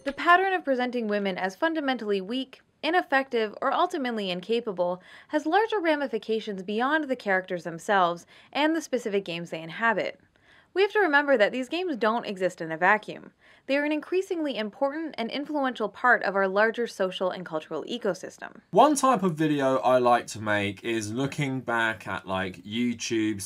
The pattern of presenting women as fundamentally weak, ineffective, or ultimately incapable has larger ramifications beyond the characters themselves and the specific games they inhabit. We have to remember that these games don't exist in a vacuum. They are an increasingly important and influential part of our larger social and cultural ecosystem. One type of video I like to make is looking back at like YouTube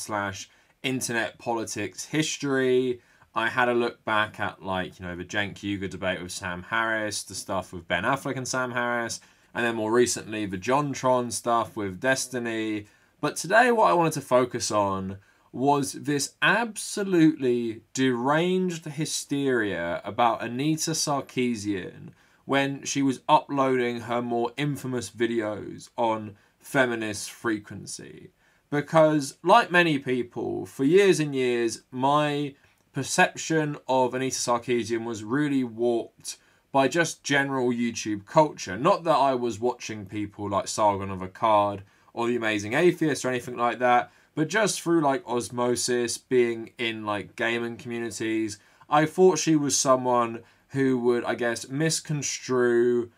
/ internet politics history. I had a look back at like, the Cenk Uygur debate with Sam Harris, the stuff with Ben Affleck and Sam Harris, and then more recently the JonTron stuff with Destiny. But today what I wanted to focus on was this absolutely deranged hysteria about Anita Sarkeesian when she was uploading her more infamous videos on Feminist Frequencey. Because, like many people, for years and years, my perception of Anita Sarkeesian was really warped by just general YouTube culture. Not that I was watching people like Sargon of Akkad or The Amazing Atheist or anything like that, but just through like osmosis, being in like gaming communities, I thought she was someone who would, I guess, misconstrue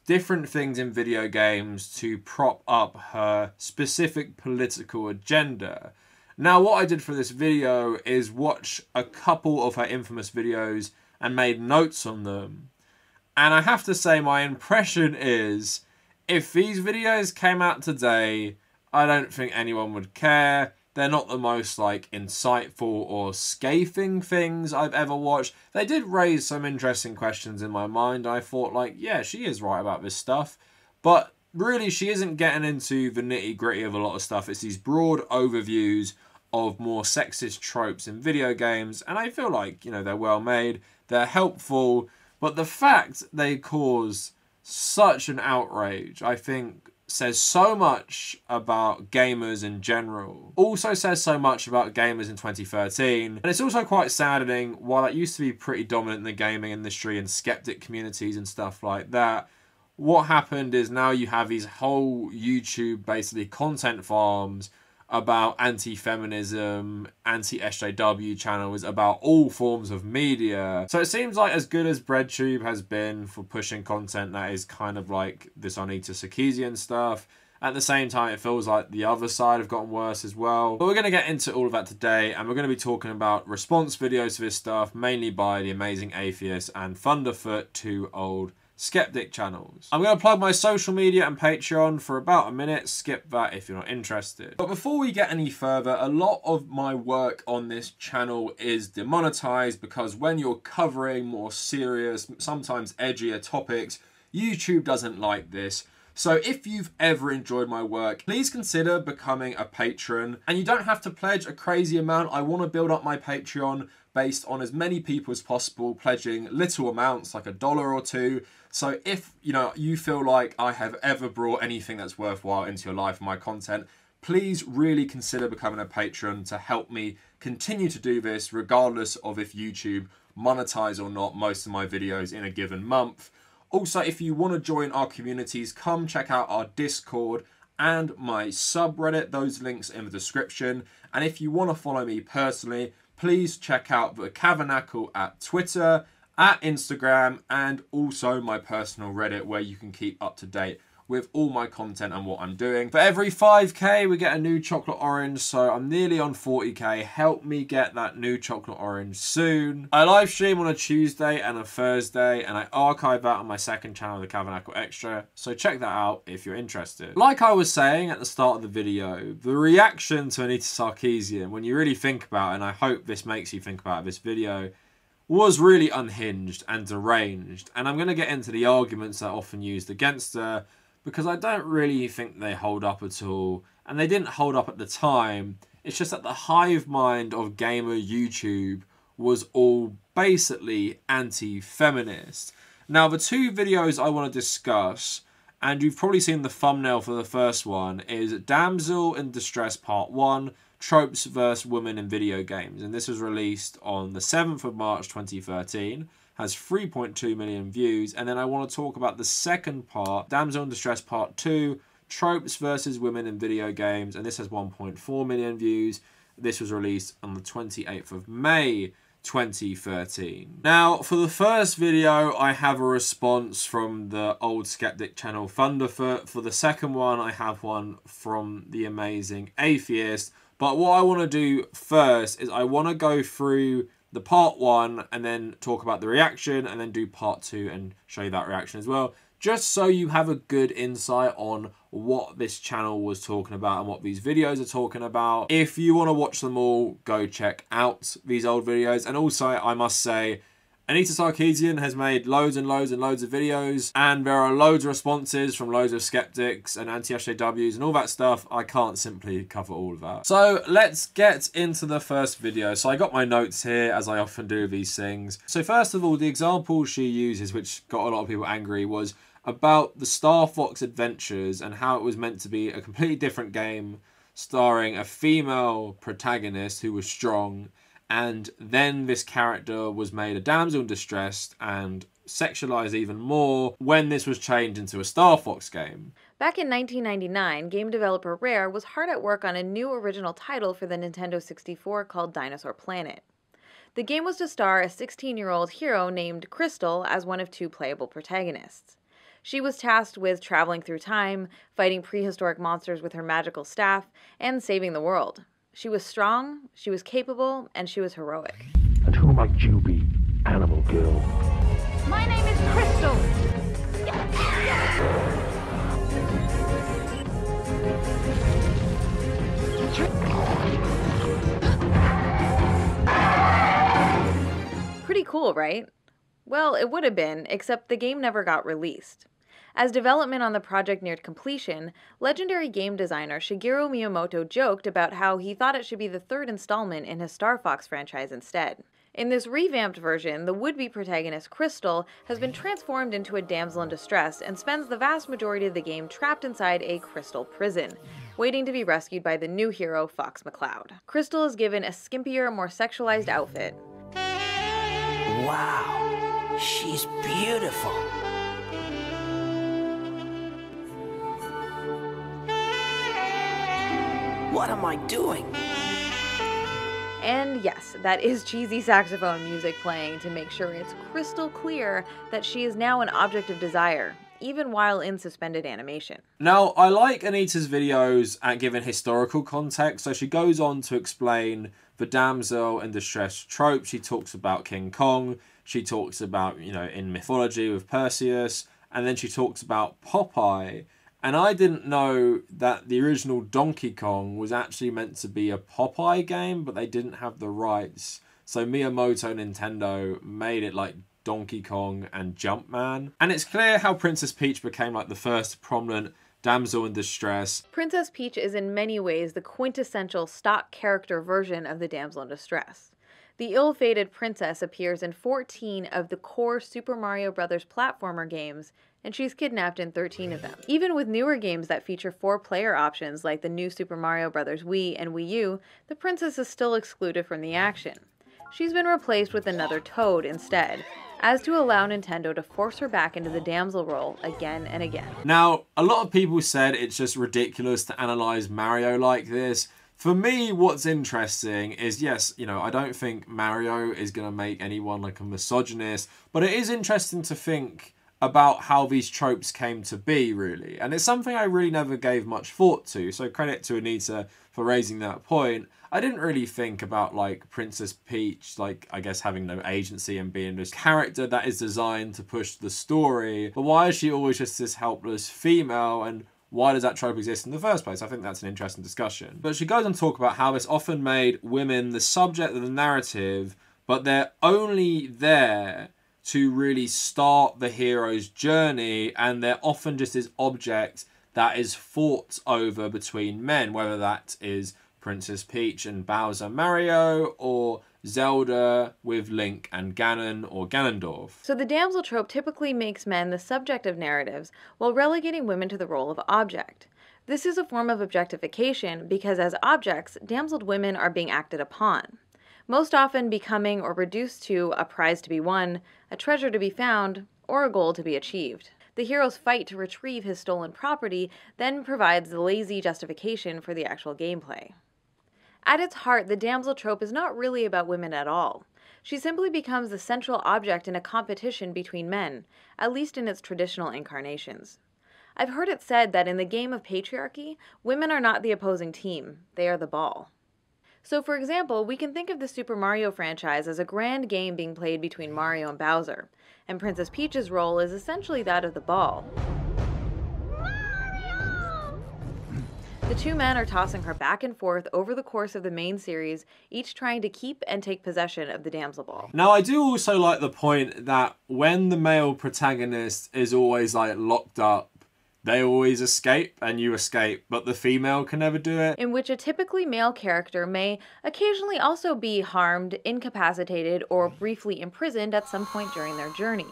different things in video games to prop up her specific political agenda. Now, what I did for this video is watch a couple of her infamous videos and made notes on them. And I have to say, my impression is, if these videos came out today, I don't think anyone would care. They're not the most like insightful or scathing things I've ever watched. They did raise some interesting questions in my mind. I thought like, yeah, she is right about this stuff. But really, she isn't getting into the nitty gritty of a lot of stuff. It's these broad overviews of more sexist tropes in video games. And I feel like, they're well made. They're helpful. But the fact they cause such an outrage, I think, says so much about gamers in general. Also says so much about gamers in 2013. And it's also quite saddening, while it used to be pretty dominant in the gaming industry and skeptic communities and stuff like that, what happened is now you have these whole YouTube, basically, content farms about anti-feminism, anti-SJW channels, about all forms of media. So it seems like as good as BreadTube has been for pushing content that is kind of like this Anita Sarkeesian stuff, at the same time it feels like the other side have gotten worse as well. But we're going to get into all of that today, and we're going to be talking about response videos to this stuff, mainly by The Amazing Atheist and Thunderfoot, two old Skeptic channels. I'm going to plug my social media and Patreon for about a minute. Skip that if you're not interested. But before we get any further, a lot of my work on this channel is demonetized because when you're covering more serious, sometimes edgier topics, YouTube doesn't like this. So if you've ever enjoyed my work, please consider becoming a patron. And you don't have to pledge a crazy amount. I want to build up my Patreon based on as many people as possible pledging little amounts, like $1 or $2. So if you feel like I have ever brought anything that's worthwhile into your life and my content, please really consider becoming a patron to help me continue to do this regardless of if YouTube monetize or not most of my videos in a given month. Also, if you want to join our communities, come check out our Discord and my subreddit. Those links in the description. And if you want to follow me personally, please check out the Kavernacle at Twitter, at Instagram, and also my personal Reddit, where you can keep up to date with all my content and what I'm doing. For every 5k, we get a new chocolate orange, so I'm nearly on 40k. Help me get that new chocolate orange soon. I live stream on a Tuesday and a Thursday, and I archive that on my second channel, the Kavernacle Extra, so check that out if you're interested. Like I was saying at the start of the video, the reaction to Anita Sarkeesian, when you really think about it, and I hope this makes you think about this video, was really unhinged and deranged. And I'm going to get into the arguments that are often used against her, because I don't really think they hold up at all. And they didn't hold up at the time. It's just that the hive mind of gamer YouTube was all basically anti-feminist. Now, the two videos I want to discuss, and you've probably seen the thumbnail for the first one, is Damsel in Distress Part 1, Tropes vs. Women in Video Games. And this was released on the 7th of March 2013. Has 3.2 million views. And then I want to talk about the second part, Damsel in Distress Part 2, Tropes vs. Women in Video Games. And this has 1.4 million views. This was released on the 28th of May 2013. Now, for the first video, I have a response from the old Skeptic channel Thunderfoot. For the second one, I have one from the amazing Atheist. But what I want to do first is I want to go through the part 1 and then talk about the reaction, and then do part 2 and show you that reaction as well, just so you have a good insight on what this channel was talking about and what these videos are talking about. If you want to watch them all, go check out these old videos. And also, I must say, Anita Sarkeesian has made loads and loads and loads of videos, and there are loads of responses from loads of skeptics and anti-SJWs and all that stuff. I can't simply cover all of that. So let's get into the first video. So I got my notes here, as I often do these things. So first of all, the example she uses, which got a lot of people angry, was about the Star Fox Adventures and how it was meant to be a completely different game starring a female protagonist who was strong, and then this character was made a damsel in distress and sexualized even more when this was changed into a Star Fox game. Back in 1999, game developer Rare was hard at work on a new original title for the Nintendo 64 called Dinosaur Planet. The game was to star a 16-year-old hero named Crystal as one of 2 playable protagonists. She was tasked with traveling through time, fighting prehistoric monsters with her magical staff, and saving the world. She was strong, she was capable, and she was heroic. And who might you be, animal girl? My name is Crystal. Pretty cool, right? Well, it would have been, except the game never got released. As development on the project neared completion, legendary game designer Shigeru Miyamoto joked about how he thought it should be the 3rd installment in his Star Fox franchise instead. In this revamped version, the would-be protagonist Crystal has been transformed into a damsel in distress and spends the vast majority of the game trapped inside a crystal prison, waiting to be rescued by the new hero Fox McCloud. Crystal is given a skimpier, more sexualized outfit. Wow, she's beautiful. What am I doing? And yes, that is cheesy saxophone music playing to make sure it's crystal clear that she is now an object of desire, even while in suspended animation. Now, I like Anita's videos at giving historical context, so she goes on to explain the damsel in distress trope. She talks about King Kong, she talks about, in mythology with Perseus, and then she talks about Popeye. And I didn't know that the original Donkey Kong was actually meant to be a Popeye game, but they didn't have the rights. So Miyamoto Nintendo made it like Donkey Kong and Jumpman. And it's clear how Princess Peach became like the first prominent damsel in distress. Princess Peach is in many ways the quintessential stock character version of the damsel in distress. The ill-fated princess appears in 14 of the core Super Mario Bros. Platformer games, and she's kidnapped in 13 of them. Even with newer games that feature 4-player options like the new Super Mario Bros. Wii and Wii U, the princess is still excluded from the action. She's been replaced with another Toad instead, as to allow Nintendo to force her back into the damsel role again and again. Now, a lot of people said it's just ridiculous to analyze Mario like this. For me, what's interesting is, yes, I don't think Mario is going to make anyone like a misogynist, but it is interesting to think about how these tropes came to be, really. And it's something I really never gave much thought to, so credit to Anita for raising that point. I didn't really think about, like, Princess Peach, like, I guess having no agency and being this character that is designed to push the story. But why is she always just this helpless female, and why does that trope exist in the first place? I think that's an interesting discussion. But she goes on to talk about how this often made women the subject of the narrative, but they're only there to really start the hero's journey, and they're often just this object that is fought over between men, whether that is Princess Peach and Bowser Mario, or Zelda with Link and Ganon or Ganondorf. So the damsel trope typically makes men the subject of narratives while relegating women to the role of object. This is a form of objectification because as objects, damseled women are being acted upon, most often becoming or reduced to a prize to be won, a treasure to be found, or a goal to be achieved. The hero's fight to retrieve his stolen property then provides the lazy justification for the actual gameplay. At its heart, the damsel trope is not really about women at all. She simply becomes the central object in a competition between men, at least in its traditional incarnations. I've heard it said that in the game of patriarchy, women are not the opposing team, they are the ball. So for example, we can think of the Super Mario franchise as a grand game being played between Mario and Bowser, and Princess Peach's role is essentially that of the ball. The two men are tossing her back and forth over the course of the main series, each trying to keep and take possession of the damsel ball. Now, I do also like the point that when the male protagonist is always like locked up, they always escape and you escape, but the female can never do it. In which a typically male character may occasionally also be harmed, incapacitated, or briefly imprisoned at some point during their journey.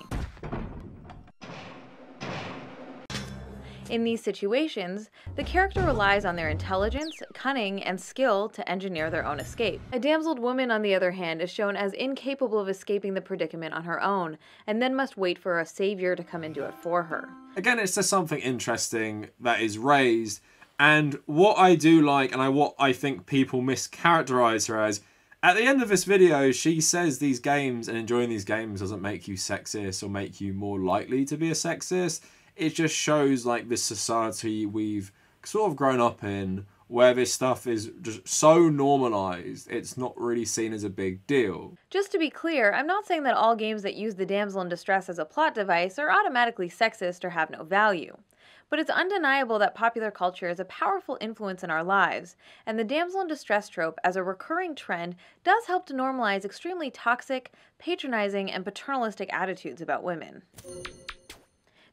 In these situations, the character relies on their intelligence, cunning, and skill to engineer their own escape. A damseled woman, on the other hand, is shown as incapable of escaping the predicament on her own, and then must wait for a savior to come and do it for her. Again, it's just something interesting that is raised, and what I do like, and what I think people mischaracterize her as, at the end of this video, she says these games and enjoying these games doesn't make you sexist or make you more likely to be a sexist. It just shows like this society we've sort of grown up in where this stuff is just so normalized, it's not really seen as a big deal. Just to be clear, I'm not saying that all games that use the damsel in distress as a plot device are automatically sexist or have no value. But it's undeniable that popular culture is a powerful influence in our lives, and the damsel in distress trope as a recurring trend does help to normalize extremely toxic, patronizing, and paternalistic attitudes about women.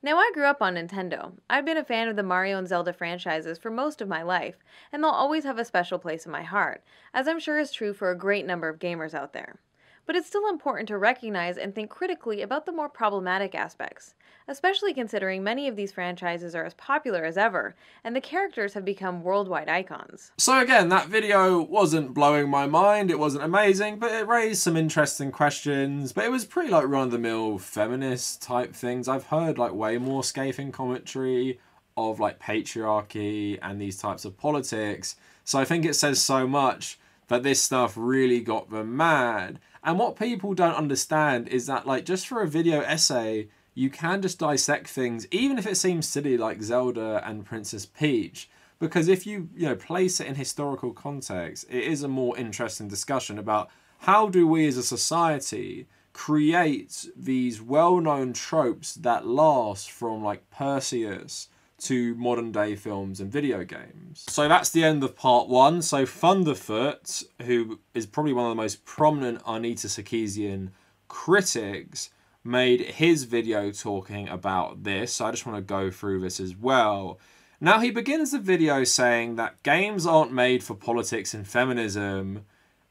Now, I grew up on Nintendo. I've been a fan of the Mario and Zelda franchises for most of my life, and they'll always have a special place in my heart, as I'm sure is true for a great number of gamers out there. But it's still important to recognize and think critically about the more problematic aspects, especially considering many of these franchises are as popular as ever, and the characters have become worldwide icons. So again, that video wasn't blowing my mind, it wasn't amazing, but it raised some interesting questions, but it was pretty like run-of-the-mill feminist type things. I've heard like way more scathing commentary of like patriarchy and these types of politics, so I think it says so much that this stuff really got them mad. And what people don't understand is that like just for a video essay, you can just dissect things, even if it seems silly like Zelda and Princess Peach, because if you place it in historical context, it is a more interesting discussion about how do we as a society create these well-known tropes that last from like Perseus to modern day films and video games. So that's the end of part one. So Thunderfoot, who is probably one of the most prominent Anita Sarkeesian critics, made his video talking about this. So I just want to go through this as well. Now he begins the video saying that games aren't made for politics and feminism.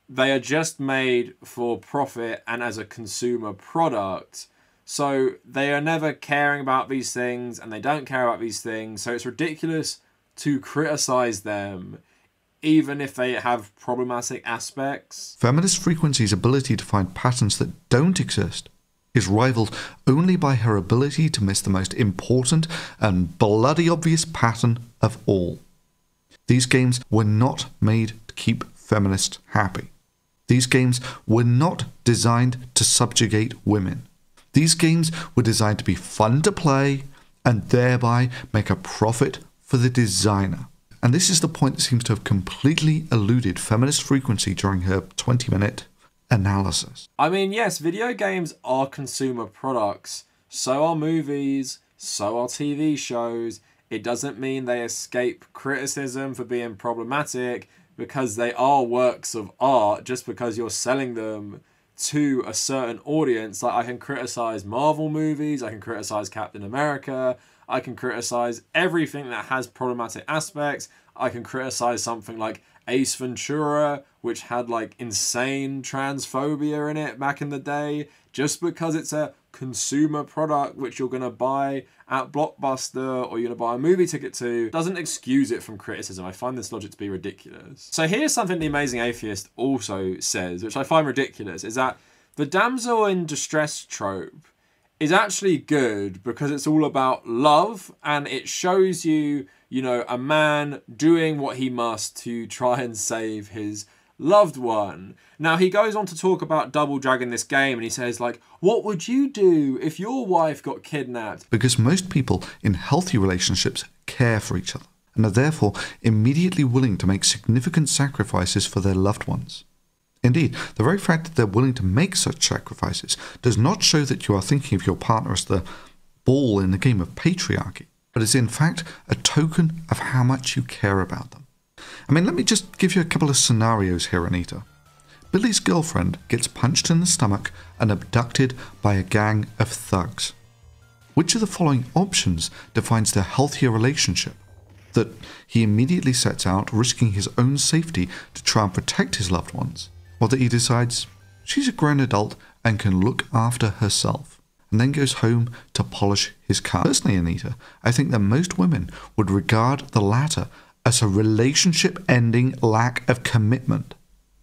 They are just made for profit and as a consumer product. So they are never caring about these things and they don't care about these things. So it's ridiculous to criticize them, even if they have problematic aspects. Feminist Frequencey's ability to find patterns that don't exist is rivaled only by her ability to miss the most important and bloody obvious pattern of all. These games were not made to keep feminists happy. These games were not designed to subjugate women. These games were designed to be fun to play and thereby make a profit for the designer. And this is the point that seems to have completely eluded Feminist Frequencey during her 20-minute analysis. I mean, yes, video games are consumer products. So are movies, so are TV shows. It doesn't mean they escape criticism for being problematic because they are works of art just because you're selling them to a certain audience. Like, I can criticize Marvel movies, I can criticize Captain America, I can criticize everything that has problematic aspects. I can criticize something like Ace Ventura, which had like insane transphobia in it back in the day, just because it's a consumer product which you're going to buy at Blockbuster or you're going to buy a movie ticket to, doesn't excuse it from criticism. I find this logic to be ridiculous. So here's something the Amazing Atheist also says, which I find ridiculous, is that the damsel in distress trope is actually good because it's all about love and it shows you, a man doing what he must to try and save his loved one. Now, he goes on to talk about double dragging this game, and he says, like, what would you do if your wife got kidnapped? Because most people in healthy relationships care for each other, and are therefore immediately willing to make significant sacrifices for their loved ones. Indeed, the very fact that they're willing to make such sacrifices does not show that you are thinking of your partner as the ball in the game of patriarchy, but is in fact a token of how much you care about them. I mean, let me just give you a couple of scenarios here, Anita. Billy's girlfriend gets punched in the stomach and abducted by a gang of thugs. Which of the following options defines their healthier relationship? That he immediately sets out, risking his own safety to try and protect his loved ones, or that he decides she's a grown adult and can look after herself, and then goes home to polish his car. Personally, Anita, I think that most women would regard the latter as a relationship-ending lack of commitment.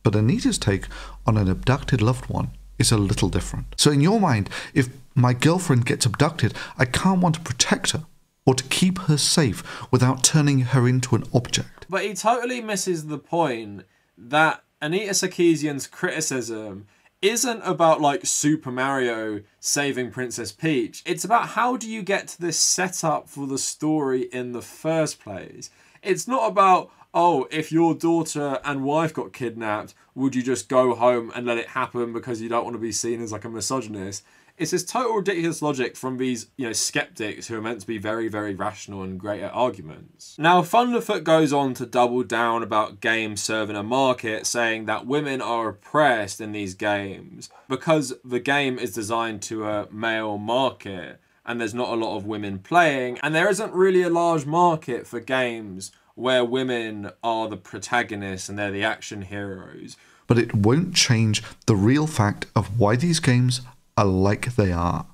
But Anita's take on an abducted loved one is a little different. So in your mind, if my girlfriend gets abducted, I can't want to protect her or to keep her safe without turning her into an object. But he totally misses the point that Anita Sarkeesian's criticism isn't about like Super Mario saving Princess Peach. It's about how do you get to this setup for the story in the first place. It's not about, oh, if your daughter and wife got kidnapped, would you just go home and let it happen because you don't want to be seen as like a misogynist? It's this total ridiculous logic from these, skeptics who are meant to be very, very rational and great at arguments. Now, Thunderfoot goes on to double down about games serving a market, saying that women are oppressed in these games because the game is designed to a male market and there's not a lot of women playing, and there isn't really a large market for games where women are the protagonists and they're the action heroes. But it won't change the real fact of why these games are like they are,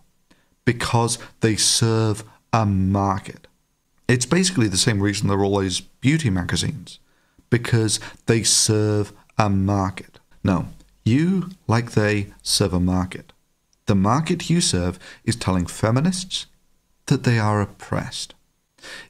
because they serve a market. It's basically the same reason there are always beauty magazines, because they serve a market. Now, you, like they, serve a market. The market you serve is telling feminists that they are oppressed.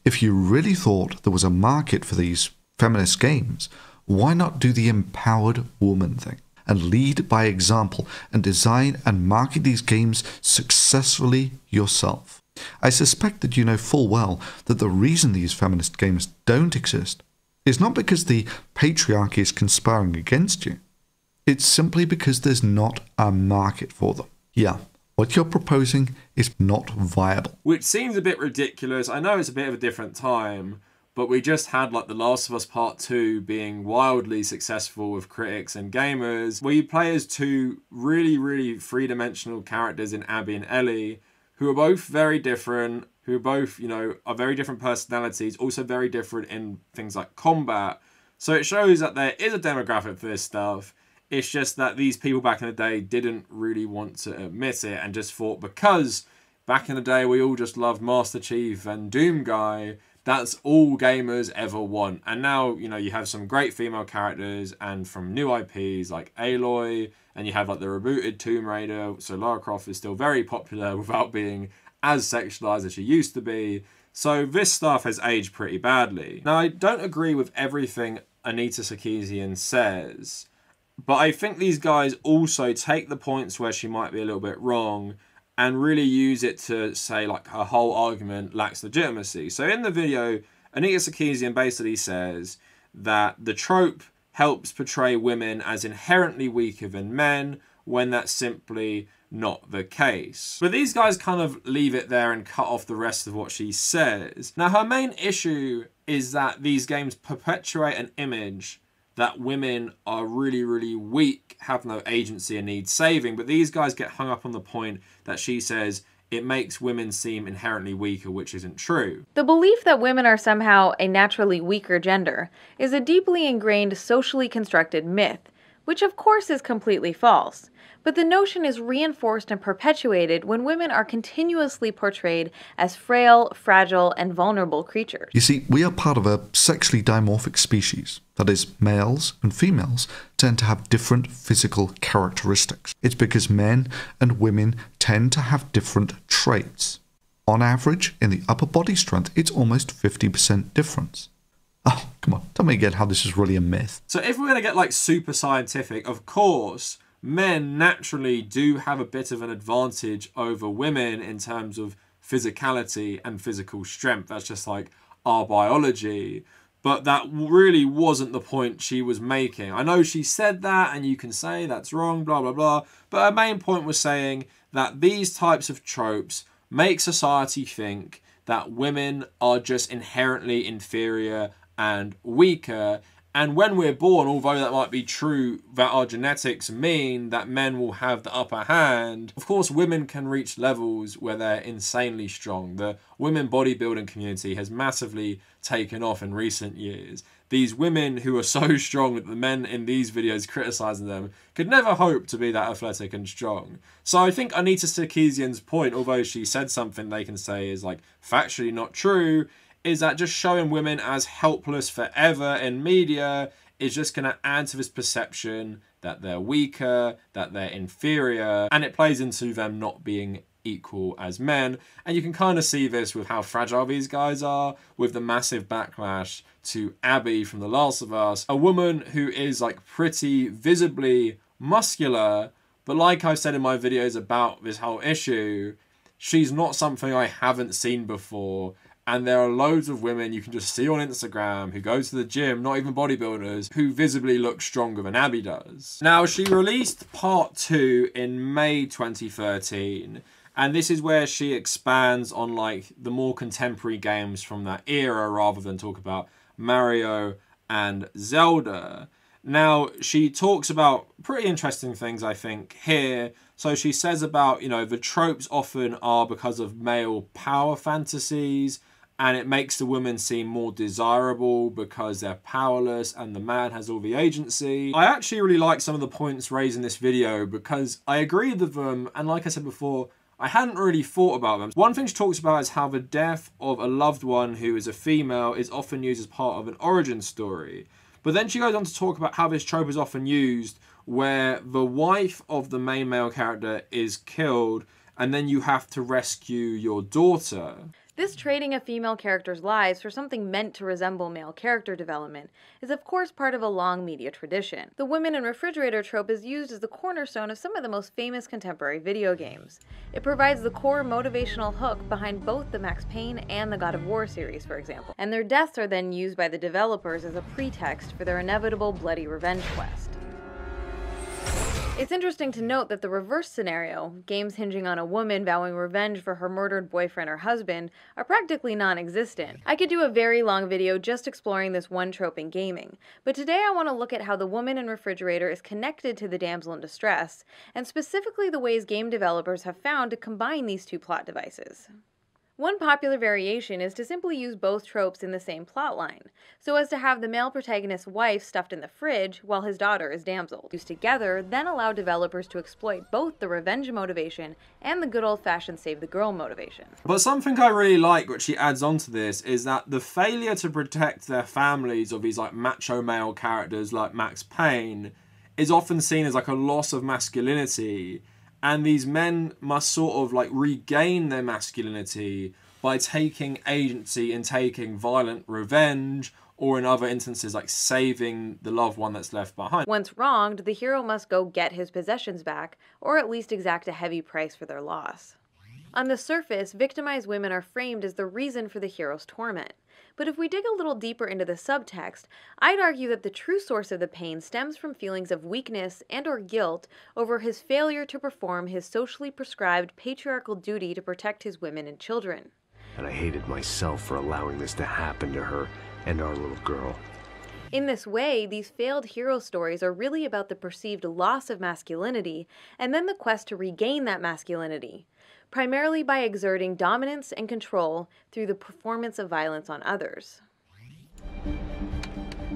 If you really thought there was a market for these feminist games, why not do the empowered woman thing and lead by example and design and market these games successfully yourself? I suspect that you know full well that the reason these feminist games don't exist is not because the patriarchy is conspiring against you. It's simply because there's not a market for them. Yeah, what you're proposing is not viable. Which seems a bit ridiculous. I know it's a bit of a different time, but we just had like The Last of Us Part 2 being wildly successful with critics and gamers, where you play as two really, really three-dimensional characters in Abby and Ellie, who are both very different, who both, are very different personalities, also very different in things like combat. So it shows that there is a demographic for this stuff. It's just that these people back in the day didn't really want to admit it and just thought because back in the day we all just loved Master Chief and Doom Guy, that's all gamers ever want. And now, you have some great female characters and from new IPs like Aloy, and you have like the rebooted Tomb Raider, so Lara Croft is still very popular without being as sexualized as she used to be. So this stuff has aged pretty badly. Now, I don't agree with everything Anita Sarkeesian says, but I think these guys also take the points where she might be a little bit wrong and really use it to say like her whole argument lacks legitimacy. So in the video, Anita Sarkeesian basically says that the trope helps portray women as inherently weaker than men when that's simply not the case. But these guys kind of leave it there and cut off the rest of what she says. Now, her main issue is that these games perpetuate an image that women are really, really weak, have no agency and need saving. But these guys get hung up on the point that she says it makes women seem inherently weaker, which isn't true. The belief that women are somehow a naturally weaker gender is a deeply ingrained socially constructed myth, which of course is completely false. But the notion is reinforced and perpetuated when women are continuously portrayed as frail, fragile, and vulnerable creatures. You see, we are part of a sexually dimorphic species. That is, males and females tend to have different physical characteristics. It's because men and women tend to have different traits. On average, in the upper body strength, it's almost 50% difference. Oh, come on, tell me again how this is really a myth. So if we're going to get like super scientific, of course, men naturally do have a bit of an advantage over women in terms of physicality and physical strength. That's just like our biology. But that really wasn't the point she was making. I know she said that, and you can say that's wrong, blah, blah, blah. But her main point was saying that these types of tropes make society think that women are just inherently inferior and weaker. And when we're born, although that might be true, that our genetics mean that men will have the upper hand, of course women can reach levels where they're insanely strong. The women bodybuilding community has massively taken off in recent years. These women who are so strong that the men in these videos criticizing them could never hope to be that athletic and strong. So I think Anita Sarkeesian's point, although she said something they can say is like factually not true, is that just showing women as helpless forever in media is just going to add to this perception that they're weaker, that they're inferior, and it plays into them not being equal as men. And you can kind of see this with how fragile these guys are, with the massive backlash to Abby from The Last of Us, a woman who is like pretty visibly muscular, but like I've said in my videos about this whole issue, she's not something I haven't seen before. And there are loads of women you can just see on Instagram who go to the gym, not even bodybuilders, who visibly look stronger than Abby does. Now, she released part 2 in May 2013. And this is where she expands on like the more contemporary games from that era rather than talk about Mario and Zelda. Now, she talks about pretty interesting things, I think, here. So she says about, you know, the tropes often are because of male power fantasies, and it makes the woman seem more desirable because they're powerless and the man has all the agency. I actually really like some of the points raised in this video because I agree with them, and like I said before, I hadn't really thought about them. One thing she talks about is how the death of a loved one who is a female is often used as part of an origin story. But then she goes on to talk about how this trope is often used where the wife of the main male character is killed and then you have to rescue your daughter. This trading of female characters' lives for something meant to resemble male character development is of course part of a long media tradition. The women in refrigerator trope is used as the cornerstone of some of the most famous contemporary video games. It provides the core motivational hook behind both the Max Payne and the God of War series, for example, and their deaths are then used by the developers as a pretext for their inevitable bloody revenge quest. It's interesting to note that the reverse scenario, games hinging on a woman vowing revenge for her murdered boyfriend or husband, are practically non-existent. I could do a very long video just exploring this one trope in gaming, but today I want to look at how the woman in refrigerator is connected to the damsel in distress, and specifically the ways game developers have found to combine these two plot devices. One popular variation is to simply use both tropes in the same plotline, so as to have the male protagonist's wife stuffed in the fridge while his daughter is damseled. Used together then allow developers to exploit both the revenge motivation and the good old-fashioned save the girl motivation. But something I really like, which she adds on to this, is that the failure to protect their families of these like macho male characters like Max Payne is often seen as like a loss of masculinity. And these men must sort of like regain their masculinity by taking agency and taking violent revenge, or in other instances like saving the loved one that's left behind. Once wronged, the hero must go get his possessions back, or at least exact a heavy price for their loss. On the surface, victimized women are framed as the reason for the hero's torment. But if we dig a little deeper into the subtext, I'd argue that the true source of the pain stems from feelings of weakness and/or guilt over his failure to perform his socially prescribed patriarchal duty to protect his women and children. And I hated myself for allowing this to happen to her and our little girl. In this way, these failed hero stories are really about the perceived loss of masculinity and then the quest to regain that masculinity, primarily by exerting dominance and control through the performance of violence on others.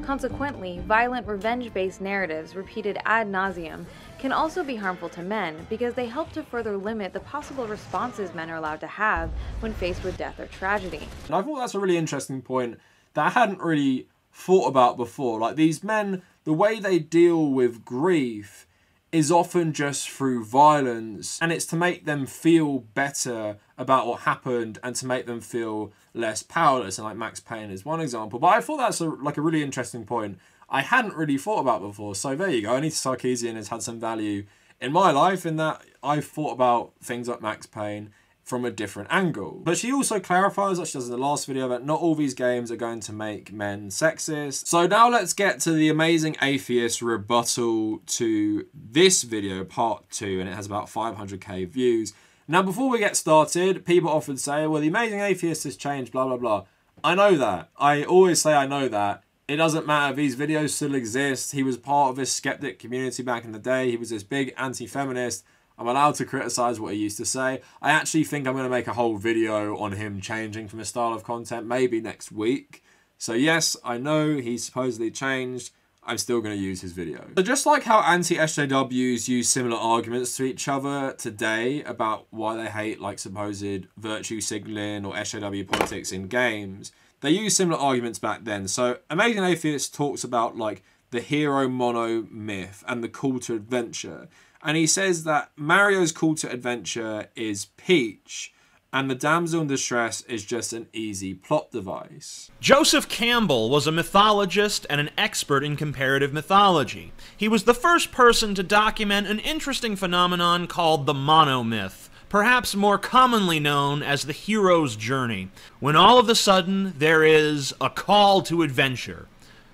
Consequently, violent revenge-based narratives repeated ad nauseum can also be harmful to men because they help to further limit the possible responses men are allowed to have when faced with death or tragedy. And I thought that's a really interesting point that I hadn't really thought about before. Like these men, the way they deal with grief is often just through violence, and it's to make them feel better about what happened and to make them feel less powerless, and like Max Payne is one example. But I thought that's a really interesting point I hadn't really thought about before. So there you go. Anita Sarkeesian has had some value in my life in that I've thought about things like Max Payne from a different angle. But she also clarifies, like she does in the last video, that not all these games are going to make men sexist. So now let's get to the amazing Atheist rebuttal to this video, part 2, and it has about 500k views. Now, before we get started, people often say, well, the amazing Atheist has changed, blah, blah, blah. I know that. I always say I know that. It doesn't matter if these videos still exist. He was part of this Skeptic community back in the day. He was this big anti-feminist. I'm allowed to criticize what he used to say. I actually think I'm going to make a whole video on him changing from his style of content, maybe next week. So yes, I know he's supposedly changed. I'm still going to use his video. So just like how anti-SJWs use similar arguments to each other today about why they hate like supposed virtue signaling or SJW politics in games, they use similar arguments back then. So Amazing Atheist talks about like the hero mono myth and the call to adventure. And he says that Mario's call to adventure is Peach, and the damsel in distress is just an easy plot device. Joseph Campbell was a mythologist and an expert in comparative mythology. He was the first person to document an interesting phenomenon called the monomyth, perhaps more commonly known as the hero's journey, when all of a sudden there is a call to adventure.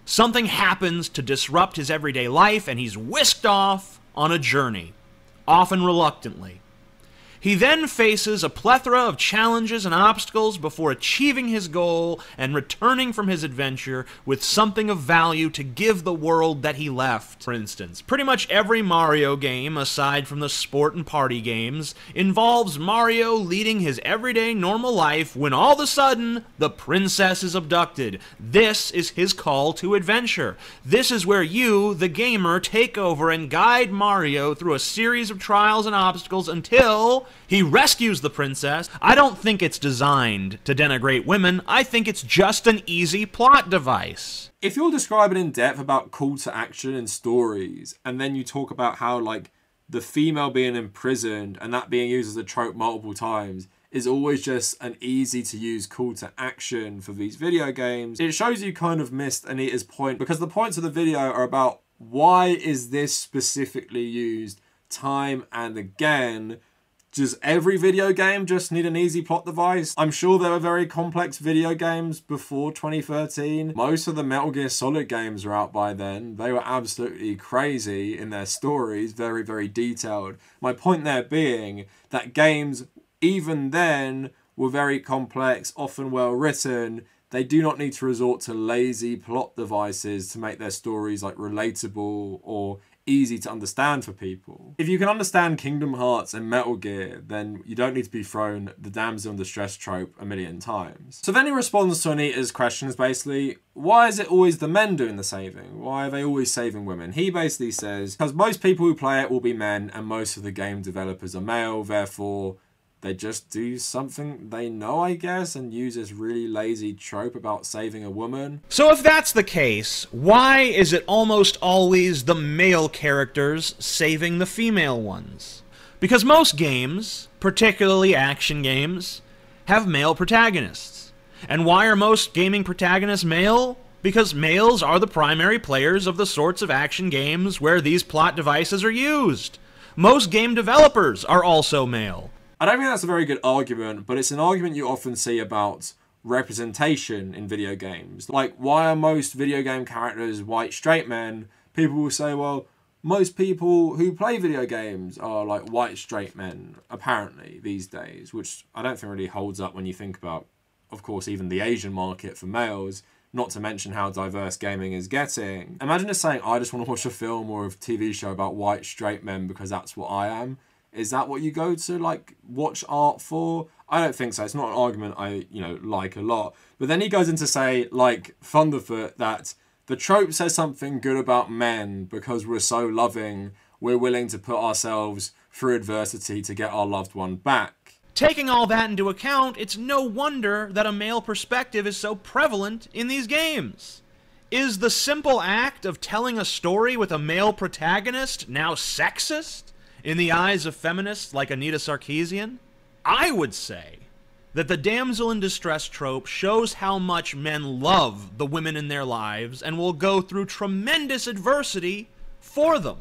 Something happens to disrupt his everyday life and he's whisked off on a journey, often reluctantly. He then faces a plethora of challenges and obstacles before achieving his goal and returning from his adventure with something of value to give the world that he left. For instance, pretty much every Mario game, aside from the sport and party games, involves Mario leading his everyday normal life when all of a sudden the princess is abducted. This is his call to adventure. This is where you, the gamer, take over and guide Mario through a series of trials and obstacles until he rescues the princess. I don't think it's designed to denigrate women. I think it's just an easy plot device. If you're describing in depth about call to action in stories, and then you talk about how like the female being imprisoned and that being used as a trope multiple times is always just an easy to use call to action for these video games, it shows you kind of missed Anita's point, because the points of the video are about why is this specifically used time and again. Does every video game just need an easy plot device? I'm sure there were very complex video games before 2013. Most of the Metal Gear Solid games were out by then. They were absolutely crazy in their stories, very, very detailed. My point there being that games, even then, were very complex, often well written. They do not need to resort to lazy plot devices to make their stories like relatable or easy to understand for people. If you can understand Kingdom Hearts and Metal Gear, then you don't need to be thrown the damsel in distress trope a million times. So then he responds to Anita's questions basically, why is it always the men doing the saving? Why are they always saving women? He basically says, because most people who play it will be men and most of the game developers are male, therefore they just do something they know, I guess, and use this really lazy trope about saving a woman. So if that's the case, why is it almost always the male characters saving the female ones? Because most games, particularly action games, have male protagonists. And why are most gaming protagonists male? Because males are the primary players of the sorts of action games where these plot devices are used. Most game developers are also male. I don't think that's a very good argument, but it's an argument you often see about representation in video games. Like, why are most video game characters white straight men? People will say, well, most people who play video games are like white straight men, apparently, these days, which I don't think really holds up when you think about, of course, even the Asian market for males, not to mention how diverse gaming is getting. Imagine just saying, I just want to watch a film or a TV show about white straight men because that's what I am. Is that what you go to, like, watch art for? I don't think so. It's not an argument I, like a lot. But then he goes in to say, like, Thunderfoot, that the trope says something good about men because we're so loving, we're willing to put ourselves through adversity to get our loved one back. Taking all that into account, it's no wonder that a male perspective is so prevalent in these games. Is the simple act of telling a story with a male protagonist now sexist in the eyes of feminists like Anita Sarkeesian? I would say that the damsel in distress trope shows how much men love the women in their lives and will go through tremendous adversity for them.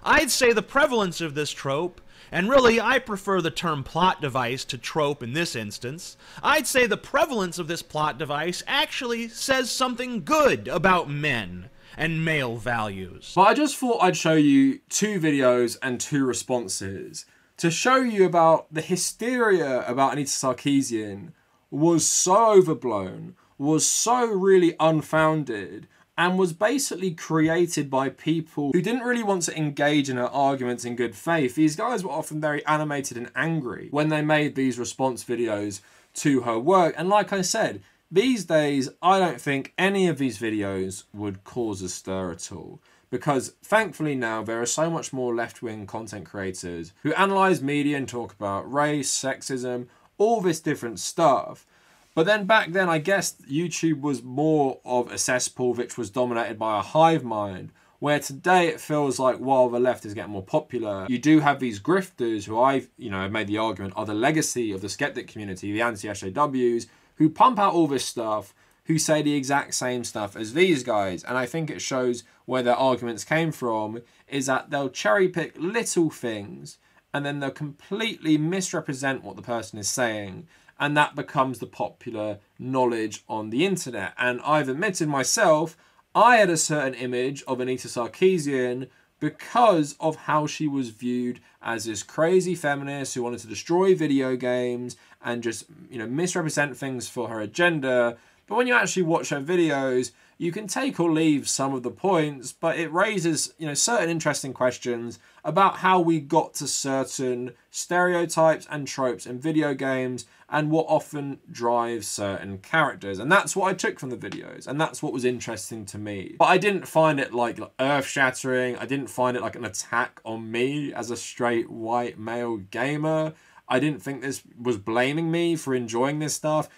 I'd say the prevalence of this trope, and really I prefer the term plot device to trope in this instance, I'd say the prevalence of this plot device actually says something good about men and male values. But I just thought I'd show you 2 videos and 2 responses to show you about the hysteria about Anita Sarkeesian was so overblown, was so really unfounded, and was basically created by people who didn't really want to engage in her arguments in good faith. These guys were often very animated and angry when they made these response videos to her work. And like I said, these days, I don't think any of these videos would cause a stir at all. Because thankfully now there are so much more left-wing content creators who analyse media and talk about race, sexism, all this different stuff. But then back then, I guess YouTube was more of a cesspool which was dominated by a hive mind, where today it feels like while the left is getting more popular, you do have these grifters who I've made the argument are the legacy of the Skeptic community, the Anti-SJWs, who pump out all this stuff, who say the exact same stuff as these guys. And I think it shows where their arguments came from, is that they'll cherry pick little things and then they'll completely misrepresent what the person is saying. And that becomes the popular knowledge on the internet. And I've admitted myself, I had a certain image of Anita Sarkeesian because of how she was viewed as this crazy feminist who wanted to destroy video games and just, misrepresent things for her agenda. But when you actually watch her videos, you can take or leave some of the points, but it raises, certain interesting questions about how we got to certain stereotypes and tropes in video games and what often drives certain characters. And that's what I took from the videos, and that's what was interesting to me. But I didn't find it like earth-shattering. I didn't find it like an attack on me as a straight white male gamer. I didn't think this was blaming me for enjoying this stuff.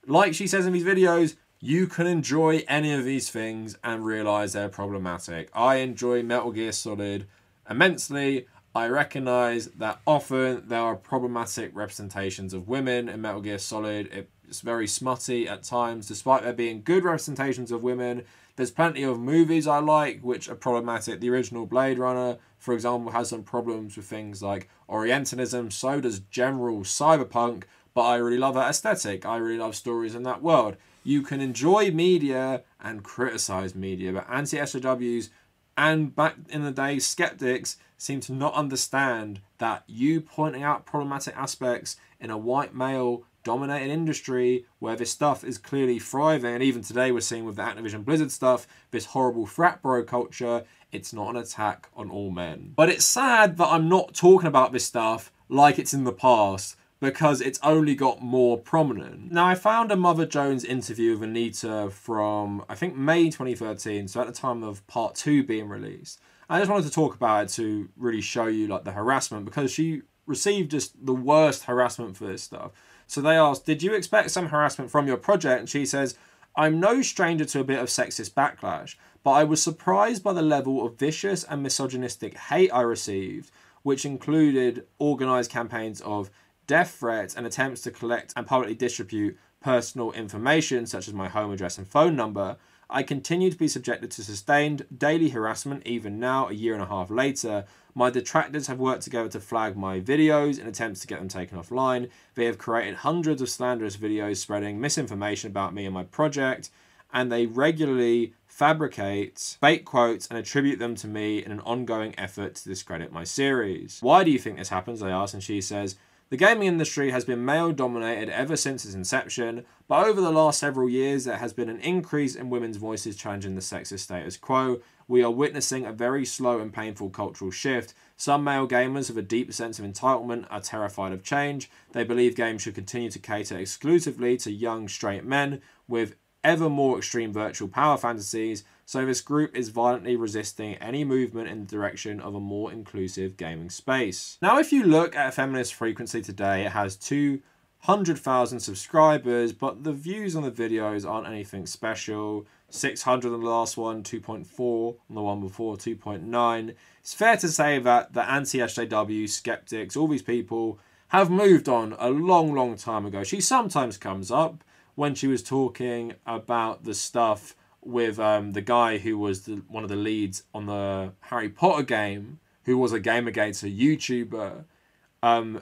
Like she says in these videos, you can enjoy any of these things and realise they're problematic. I enjoy Metal Gear Solid immensely. I recognise that often there are problematic representations of women in Metal Gear Solid. It's very smutty at times, despite there being good representations of women. There's plenty of movies I like which are problematic. The original Blade Runner, for example, has some problems with things like Orientalism. So does general cyberpunk. But I really love that aesthetic. I really love stories in that world. You can enjoy media and criticise media, but anti-SJWs and back in the day skeptics seem to not understand that you pointing out problematic aspects in a white male dominated industry where this stuff is clearly thriving, and even today we're seeing with the Activision Blizzard stuff, this horrible frat bro culture, it's not an attack on all men. But it's sad that I'm not talking about this stuff like it's in the past, because it's only got more prominent. Now, I found a Mother Jones interview with Anita from, I think, May 2013, so at the time of part 2 being released. I just wanted to talk about it to really show you like the harassment, because she received just the worst harassment for this stuff. So they asked, did you expect some harassment from your project? And she says, I'm no stranger to a bit of sexist backlash, but I was surprised by the level of vicious and misogynistic hate I received, which included organised campaigns of death threats and attempts to collect and publicly distribute personal information such as my home address and phone number. I continue to be subjected to sustained daily harassment even now, a year and a half later. My detractors have worked together to flag my videos in attempts to get them taken offline. They have created hundreds of slanderous videos spreading misinformation about me and my project, and they regularly fabricate fake quotes and attribute them to me in an ongoing effort to discredit my series. Why do you think this happens? I asked, and she says, the gaming industry has been male-dominated ever since its inception, but over the last several years there has been an increase in women's voices challenging the sexist status quo. We are witnessing a very slow and painful cultural shift. Some male gamers with a deep sense of entitlement are terrified of change. They believe games should continue to cater exclusively to young straight men with ever more extreme virtual power fantasies, so this group is violently resisting any movement in the direction of a more inclusive gaming space. Now, if you look at Feminist Frequencey today, it has 2 100,000 subscribers, but the views on the videos aren't anything special. 600 on the last one, 2.4 on the one before, 2.9. It's fair to say that the anti-SJW, skeptics, all these people have moved on a long, long time ago. She sometimes comes up when she was talking about the stuff with the guy who was one of the leads on the Harry Potter game, who was a Gamergator YouTuber.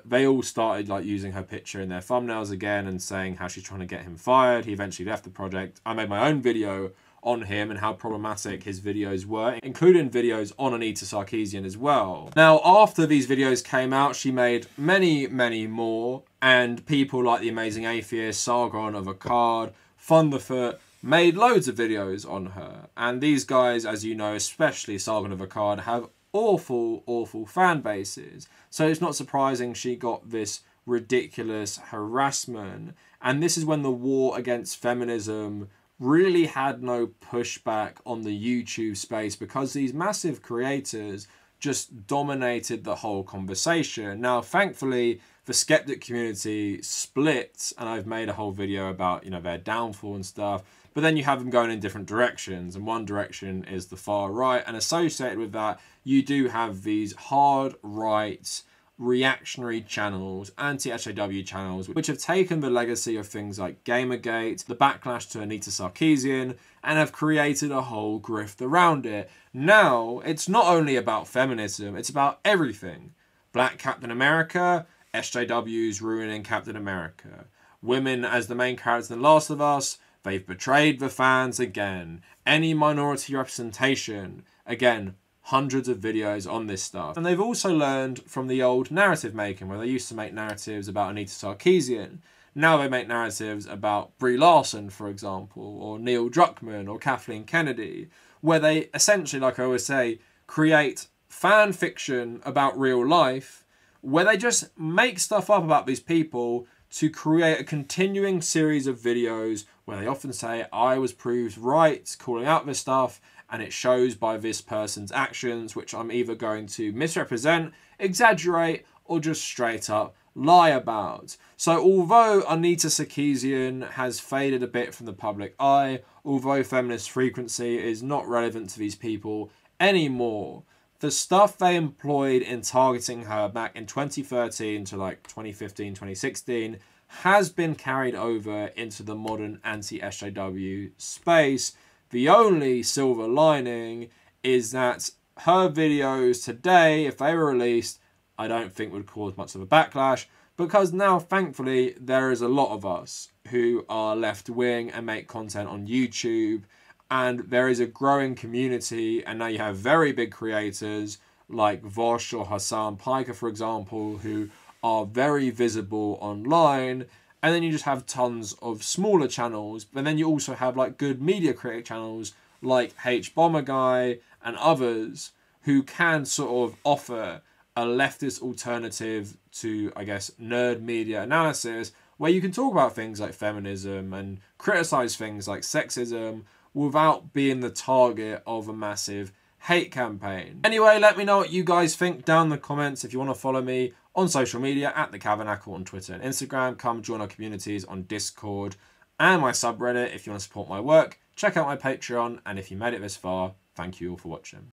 They all started like using her picture in their thumbnails again and saying how she's trying to get him fired. He eventually left the project. I made my own video on him and how problematic his videos were, including videos on Anita Sarkeesian as well. Now, after these videos came out, she made many, many more, and people like the amazing Atheist, Sargon of Akkad, Thunderfoot, made loads of videos on her. And these guys, as you know, especially Sargon of Akkad, have awful, awful fan bases. So it's not surprising she got this ridiculous harassment. And this is when the war against feminism really had no pushback on the YouTube space, because these massive creators just dominated the whole conversation. Now, thankfully, the skeptic community split, and I've made a whole video about, you know, their downfall and stuff. But then you have them going in different directions, and one direction is the far right, and associated with that, you do have these hard right reactionary channels, anti-SJW channels, which have taken the legacy of things like Gamergate, the backlash to Anita Sarkeesian, and have created a whole grift around it. Now, it's not only about feminism, it's about everything. Black Captain America, SJWs ruining Captain America. Women as the main characters in The Last of Us, they've betrayed the fans again. Any minority representation, again, hundreds of videos on this stuff. And they've also learned from the old narrative making, where they used to make narratives about Anita Sarkeesian. Now they make narratives about Brie Larson, for example, or Neil Druckmann, or Kathleen Kennedy, where they essentially, like I always say, create fan fiction about real life, where they just make stuff up about these people to create a continuing series of videos where they often say, I was proved right, calling out this stuff, and it shows by this person's actions, which I'm either going to misrepresent, exaggerate, or just straight up lie about. So although Anita Sarkeesian has faded a bit from the public eye, although Feminist Frequencey is not relevant to these people anymore, the stuff they employed in targeting her back in 2013 to like 2015, 2016 has been carried over into the modern anti-SJW space. The only silver lining is that her videos today, if they were released, I don't think would cause much of a backlash, because now, thankfully, there is a lot of us who are left-wing and make content on YouTube, and there is a growing community, and now you have very big creators like Vosh or Hassan Piker, for example, who are very visible online. And then you just have tons of smaller channels, but then you also have like good media critic channels like H Bomber Guy and others who can sort of offer a leftist alternative to, I guess, nerd media analysis, where you can talk about things like feminism and criticize things like sexism without being the target of a massive hate campaign. Anyway, let me know what you guys think down in the comments. If you want to follow me on social media at the Kavernacle on Twitter and Instagram, come join our communities on Discord and my subreddit if you want to support my work. Check out my Patreon, and if you made it this far, thank you all for watching.